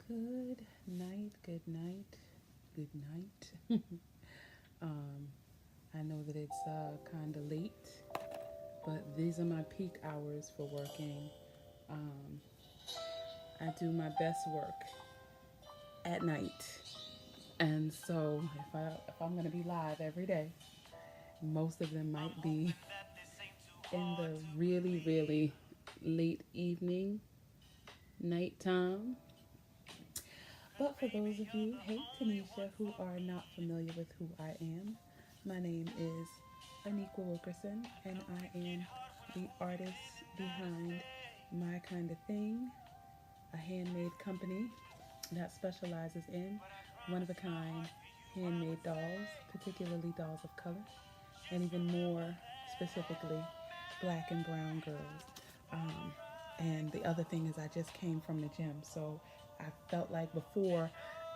Good night, good night, good night. I know that it's kind of late, but these are my peak hours for working. Um, I do my best work at night, and so if I'm gonna be live every day, most of them might be in the really late evening, nighttime. But for those of you, hey Tanisha, who are not familiar with who I am, my name is Anika Wilkerson, and I am the artist behind My Kind of Thing, a handmade company that specializes in one of a kind handmade dolls, particularly dolls of color, and even more specifically, black and brown girls. And the other thing is, I just came from the gym, so I felt like before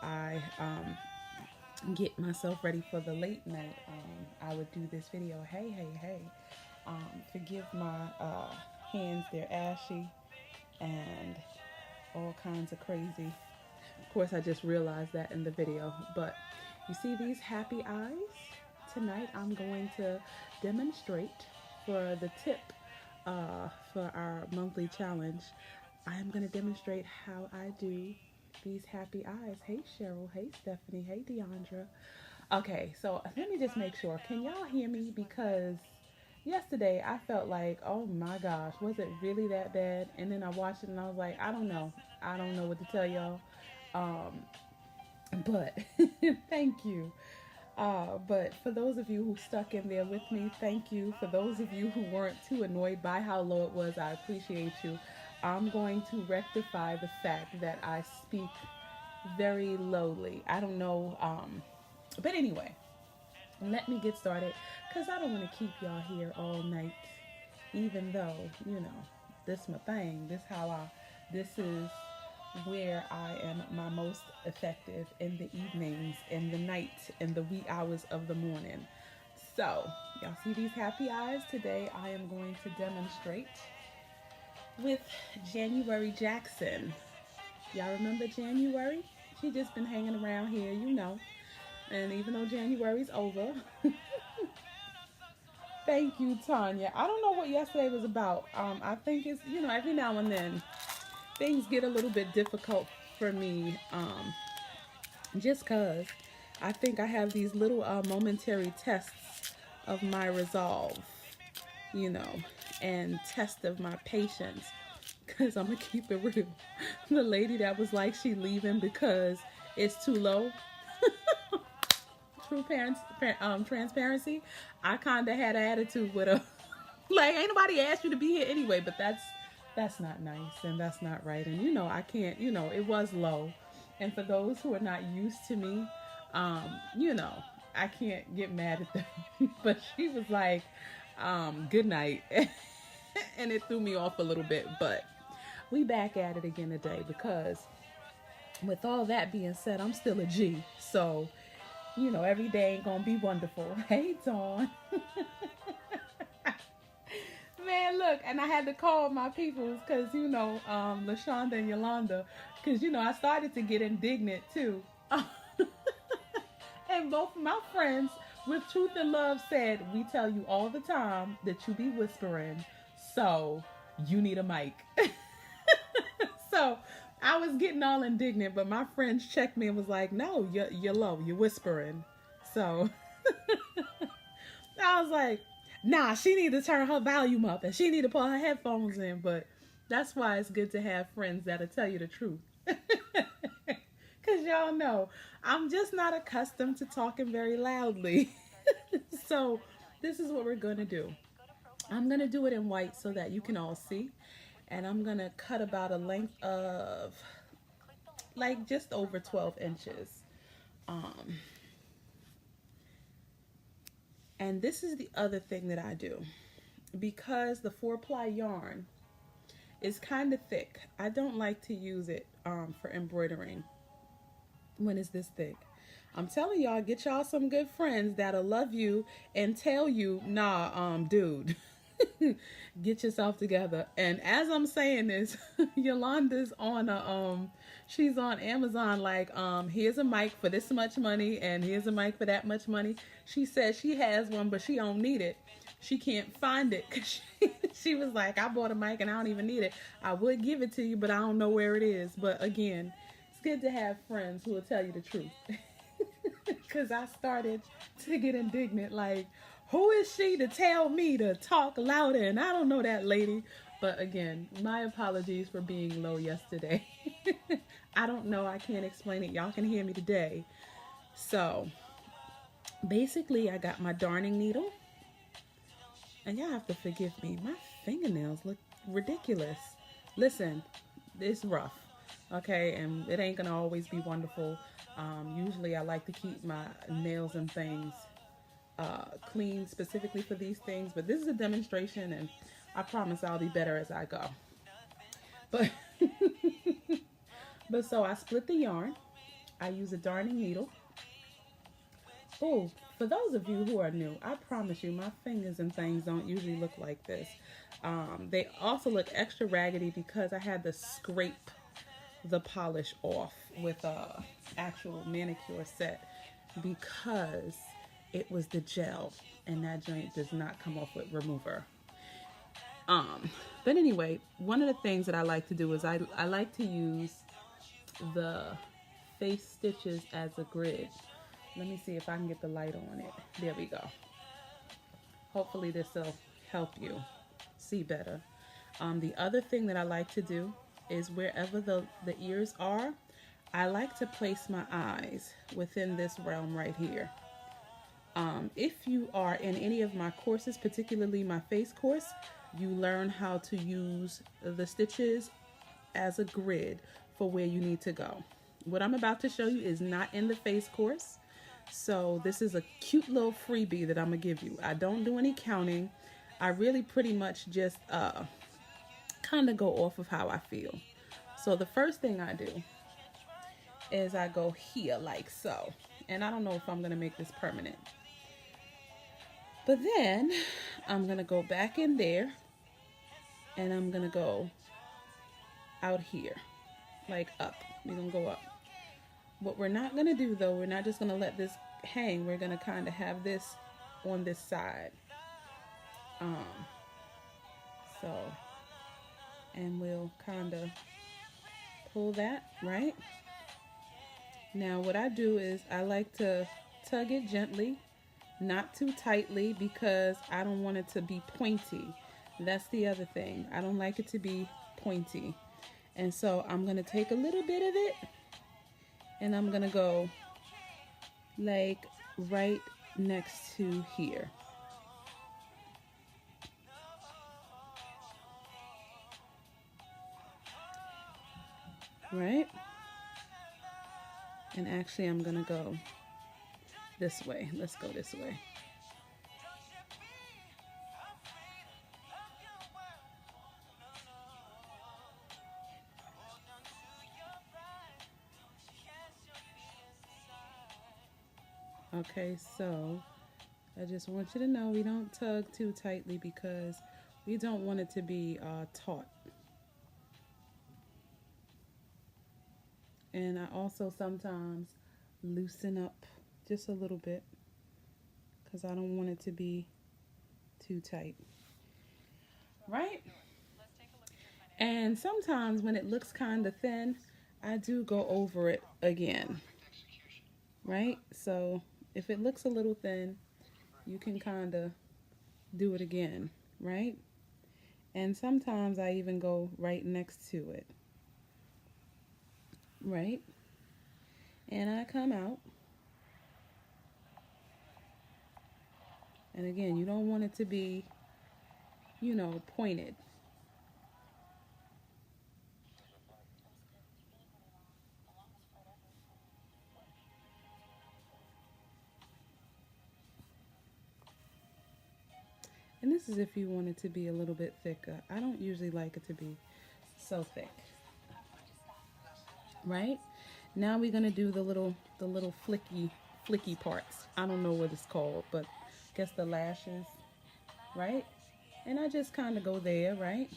I get myself ready for the late night, I would do this video. Hey. Forgive my hands, they're ashy and all kinds of crazy. Of course, I just realized that in the video. But you see these happy eyes? Tonight I'm going to demonstrate for the tip for our monthly challenge. I am going to demonstrate how I do these happy eyes. Hey Cheryl, hey Stephanie, hey Deandra. Okay, so let me just make sure. Can y'all hear me? Because yesterday I felt like, oh my gosh, was it really that bad? And then I watched it and I was like, I don't know. I don't know what to tell y'all. Um, but thank you. But for those of you who stuck in there with me, thank you. For those of you who weren't too annoyed by how low it was, I appreciate you. I'm going to rectify the fact that I speak very lowly. I don't know. But anyway, let me get started because I don't want to keep y'all here all night, even though, this is my thing. This is where I am my most effective, in the evenings, in the night, in the wee hours of the morning. So, y'all see these happy eyes? Today I am going to demonstrate with January Jackson. Y'all remember January? She just been hanging around here, And even though January's over, thank you, Tanya. I don't know what yesterday was about. I think it's, every now and then things get a little bit difficult for me, just because I think I have these little momentary tests of my resolve, and test of my patience, because I'm going to keep it real. The lady that was like she leaving because it's too low, true transparency, I kind of had an attitude with her. Like, ain't nobody asked you to be here anyway, but that's not nice and that's not right. And I can't, it was low. And for those who are not used to me, I can't get mad at them. But she was like, good night. And it threw me off a little bit. But we back at it again today because with all that being said, I'm still a G. So, every day ain't gonna be wonderful. Hey, Dawn. Man, look, and I had to call my peoples because, LaShonda and Yolanda, because, I started to get indignant too. And both of my friends with Truth and Love said, we tell you all the time that you be whispering, so you need a mic. So I was getting all indignant, but my friends checked me and was like, no, you're low, you're whispering. So I was like, nah, she need to turn her volume up and she need to put her headphones in. But that's why it's good to have friends that'll tell you the truth. Because y'all know, I'm just not accustomed to talking very loudly. So this is what we're going to do. I'm going to do it in white so that you can all see. And I'm going to cut about a length of like just over 12 inches. And this is the other thing that I do. Because the 4-ply yarn is kind of thick, I don't like to use it for embroidering when it's this thick. I'm telling y'all, get y'all some good friends that'll love you and tell you, nah, dude, Get yourself together. And as I'm saying this, Yolanda's on she's on Amazon like, here's a mic for this much money and here's a mic for that much money. She says she has one, but she don't need it. She can't find it because she was like, I bought a mic and I don't even need it. I would give it to you, but I don't know where it is. But again, it's good to have friends who will tell you the truth. Because I started to get indignant, like, who is she to tell me to talk louder? And I don't know that lady. But again, my apologies for being low yesterday. I don't know. I can't explain it. Y'all can hear me today. So basically, I got my darning needle. And y'all have to forgive me. My fingernails look ridiculous. Listen, it's rough. Okay, and it ain't going to always be wonderful. Usually I like to keep my nails and things clean specifically for these things, but this is a demonstration and I promise I'll be better as I go. But but so I split the yarn. I use a darning needle. Oh, for those of you who are new, I promise you my fingers and things don't usually look like this. They also look extra raggedy because I had to scrape the polish off with a actual manicure set because it was the gel and that joint does not come off with remover. But anyway, one of the things that I like to do is I like to use the face stitches as a grid. Let me see if I can get the light on it. There we go. Hopefully this will help you see better. The other thing that I like to do is wherever the ears are, I like to place my eyes within this realm right here. If you are in any of my courses, particularly my face course, you learn how to use the stitches as a grid for where you need to go. What I'm about to show you is not in the face course. So this is a cute little freebie that I'm gonna give you. I don't do any counting. I really pretty much just kind of go off of how I feel. So the first thing I do is I go here like so. And I don't know if I'm gonna make this permanent. But then I'm gonna go back in there and I'm gonna go out here, like up. We're gonna go up. What we're not gonna do though, we're not just gonna let this hang. We're gonna kind of have this on this side. And we'll kind of pull that, right? Now what I do is I like to tug it gently, not too tightly because I don't want it to be pointy. That's the other thing. I don't like it to be pointy. And so I'm going to take a little bit of it and I'm going to go like right next to here. Right? And actually I'm going to go this way. Let's go this way. Okay, so I just want you to know we don't tug too tightly because we don't want it to be taut. And I also sometimes loosen up just a little bit because I don't want it to be too tight. Right? And sometimes when it looks kind of thin, I do go over it again. Right? So if it looks a little thin, you can kind of do it again. Right? And sometimes I even go right next to it. Right? And I come out. And again, you don't want it to be, you know, pointed. And this is if you want it to be a little bit thicker. I don't usually like it to be so thick. Right? Now we're gonna do the little flicky parts. I don't know what it's called, but I guess the lashes, right? And I just kind of go there, right?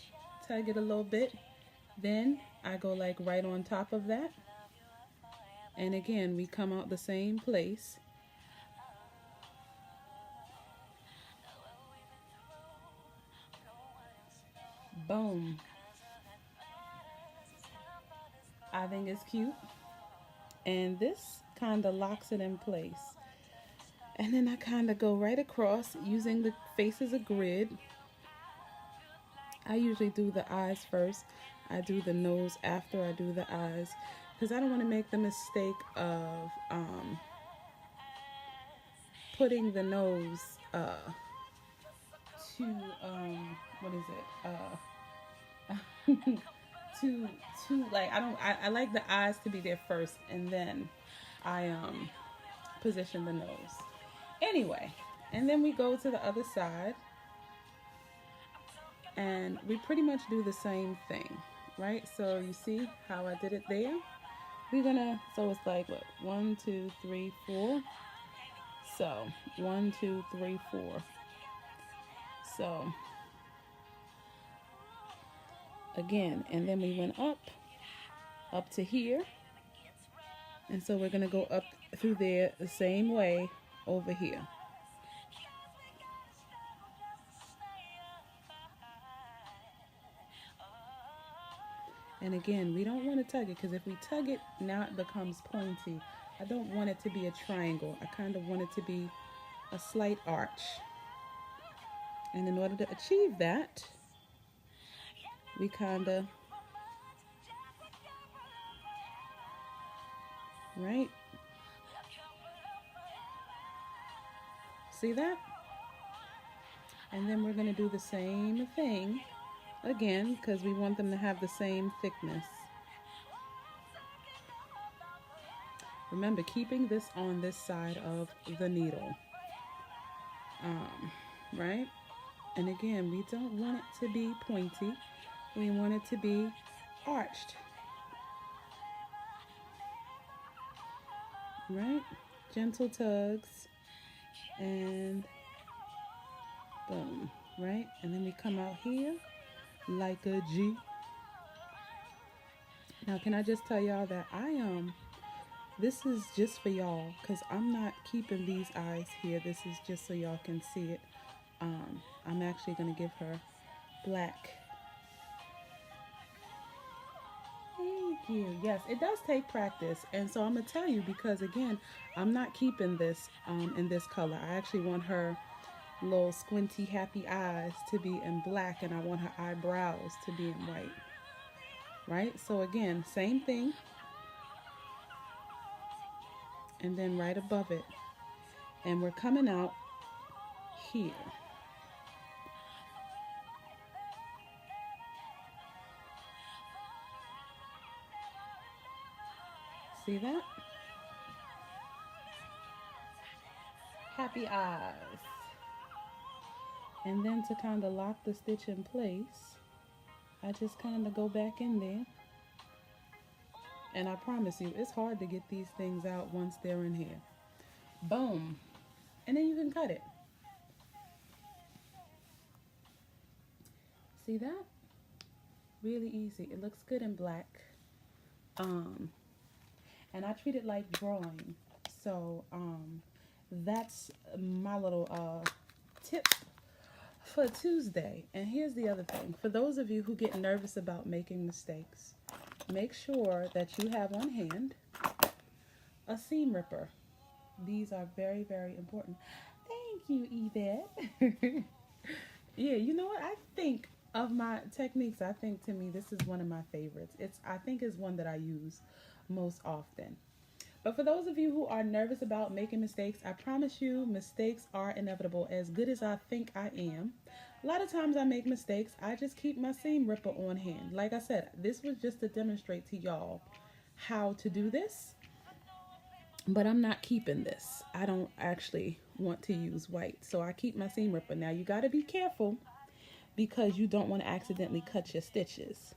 Tug it a little bit. Then I go like right on top of that. And again, we come out the same place. Boom. I think it's cute. And this kind of locks it in place. And then I kind of go right across using the face as a grid. I usually do the eyes first. I do the nose after I do the eyes, because I don't want to make the mistake of putting the nose too what is it too like I like the eyes to be there first, and then I position the nose anyway. And then we go to the other side and we pretty much do the same thing, right? So you see how I did it there. We're gonna, so it's like what, 1 2 3 4. So 1 2 3 4. So again, and then we went up to here, and so we're gonna go up through there the same way over here. And again, we don't want to tug it, because if we tug it, now it becomes pointy. I don't want it to be a triangle. I kind of want it to be a slight arch. And in order to achieve that, we kind of, right? See that? And then we're going to do the same thing again, because we want them to have the same thickness. Remember, keeping this on this side of the needle, right? And again, we don't want it to be pointy. We want it to be arched, right? Gentle tugs, and boom, right? And then we come out here like a G. Now, can I just tell y'all that this is just for y'all, because I'm not keeping these eyes here. This is just so y'all can see it. I'm actually going to give her black. Thank you. Yes, it does take practice. And so I'm going to tell you, because again, I'm not keeping this in this color. I actually want her little squinty happy eyes to be in black, and I want her eyebrows to be in white. Right? So again, same thing. And then right above it. And we're coming out here. See that? Happy eyes. And then to kind of lock the stitch in place, I just kind of go back in there. And I promise you, it's hard to get these things out once they're in here. Boom. And then you can cut it. See that? Really easy. It looks good in black. And I treat it like drawing. So that's my little tip for Tuesday. And here's the other thing. For those of you who get nervous about making mistakes, make sure that you have on hand a seam ripper. These are very, very important. Thank you, Yvette. Yeah, you know what? I think of my techniques, I think to me this is one of my favorites. I think is one that I use most often. But for those of you who are nervous about making mistakes, I promise you mistakes are inevitable. As good as I think I am, a lot of times I make mistakes. I just keep my seam ripper on hand. Like I said, this was just to demonstrate to y'all how to do this. But I'm not keeping this. I don't actually want to use white. So I keep my seam ripper. Now you got to be careful, because you don't want to accidentally cut your stitches.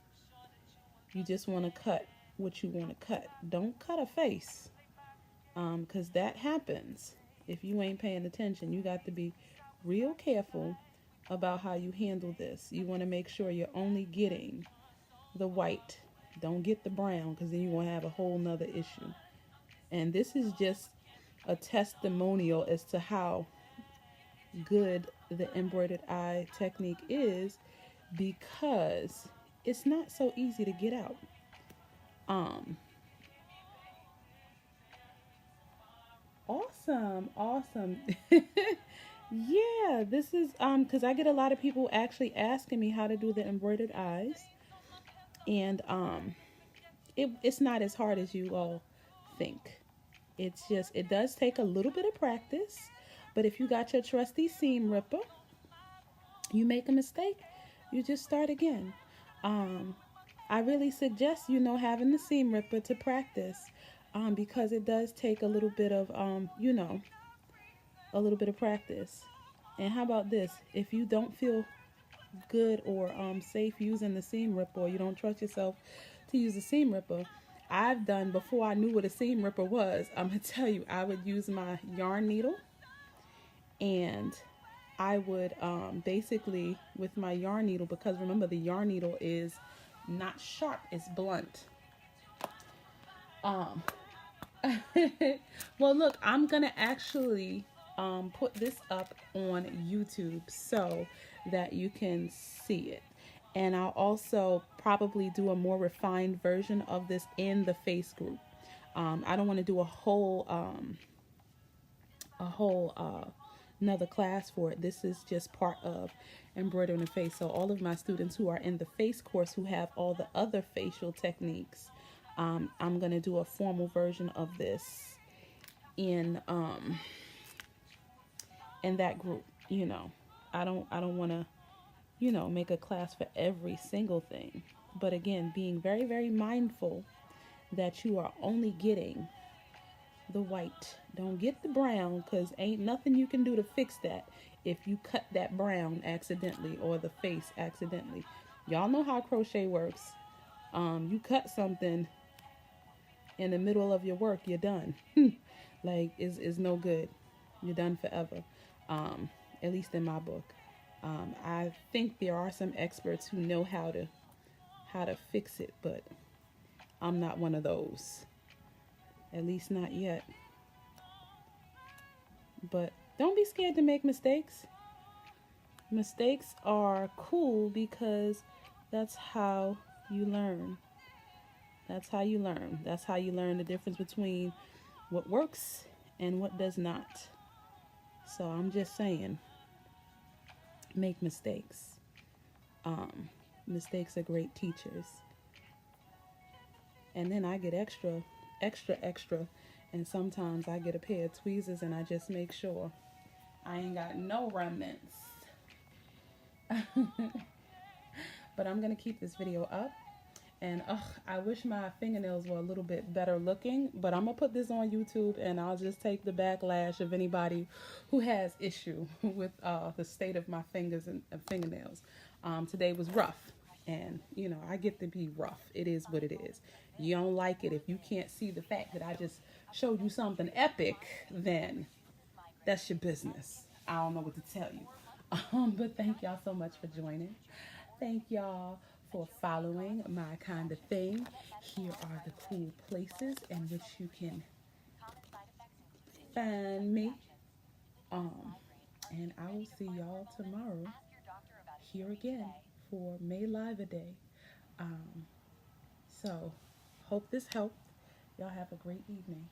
You just want to cut what you want to cut. Don't cut a face, because that happens if you ain't paying attention. You got to be real careful about how you handle this. You want to make sure you're only getting the white. Don't get the brown, because then you're going to have a whole nother issue. And this is just a testimonial as to how good the embroidered eye technique is, because it's not so easy to get out. Um, awesome, awesome. Yeah, this is because I get a lot of people actually asking me how to do the embroidered eyes, and it's not as hard as you all think. It's just, it does take a little bit of practice, but if you got your trusty seam ripper, you make a mistake, you just start again. Um, I really suggest, having the seam ripper to practice, because it does take a little bit of, a little bit of practice. And how about this? If you don't feel good or safe using the seam ripper, or you don't trust yourself to use the seam ripper, I've done, before I knew what a seam ripper was, I'm going to tell you, I would use my yarn needle, and I would basically, with my yarn needle, because remember the yarn needle is not sharp, it's blunt. Um, well, look, I'm going to actually put this up on YouTube so that you can see it. And I'll also probably do a more refined version of this in the face group. I don't want to do a whole another class for it. This is just part of embroidering the face. So all of my students who are in the face course, who have all the other facial techniques, I'm going to do a formal version of this in that group. I don't want to make a class for every single thing, but again, being very, very mindful that you are only getting the white. Don't get the brown, because ain't nothing you can do to fix that if you cut that brown accidentally or the face accidentally. Y'all know how crochet works. You cut something in the middle of your work, you're done. Like, is no good. You're done forever. At least in my book. I think there are some experts who know how to fix it, but I'm not one of those. At least not yet. But don't be scared to make mistakes. Mistakes are cool, because that's how you learn. That's how you learn. That's how you learn the difference between what works and what does not. So I'm just saying, make mistakes. Mistakes are great teachers. And then I get extra, and sometimes I get a pair of tweezers and I just make sure I ain't got no remnants. But I'm gonna keep this video up, and I wish my fingernails were a little bit better looking, but I'm gonna put this on YouTube, and I'll just take the backlash of anybody who has issue with the state of my fingers and fingernails. Today was rough, and I get to be rough. It is what it is. You don't like it, if you can't see the fact that I just showed you something epic, then that's your business. I don't know what to tell you. But thank y'all so much for joining. Thank y'all for following my kind of thing. Here are the cool places in which you can find me. And I will see y'all tomorrow here again for May Live a Day. So hope this helped. Y'all have a great evening.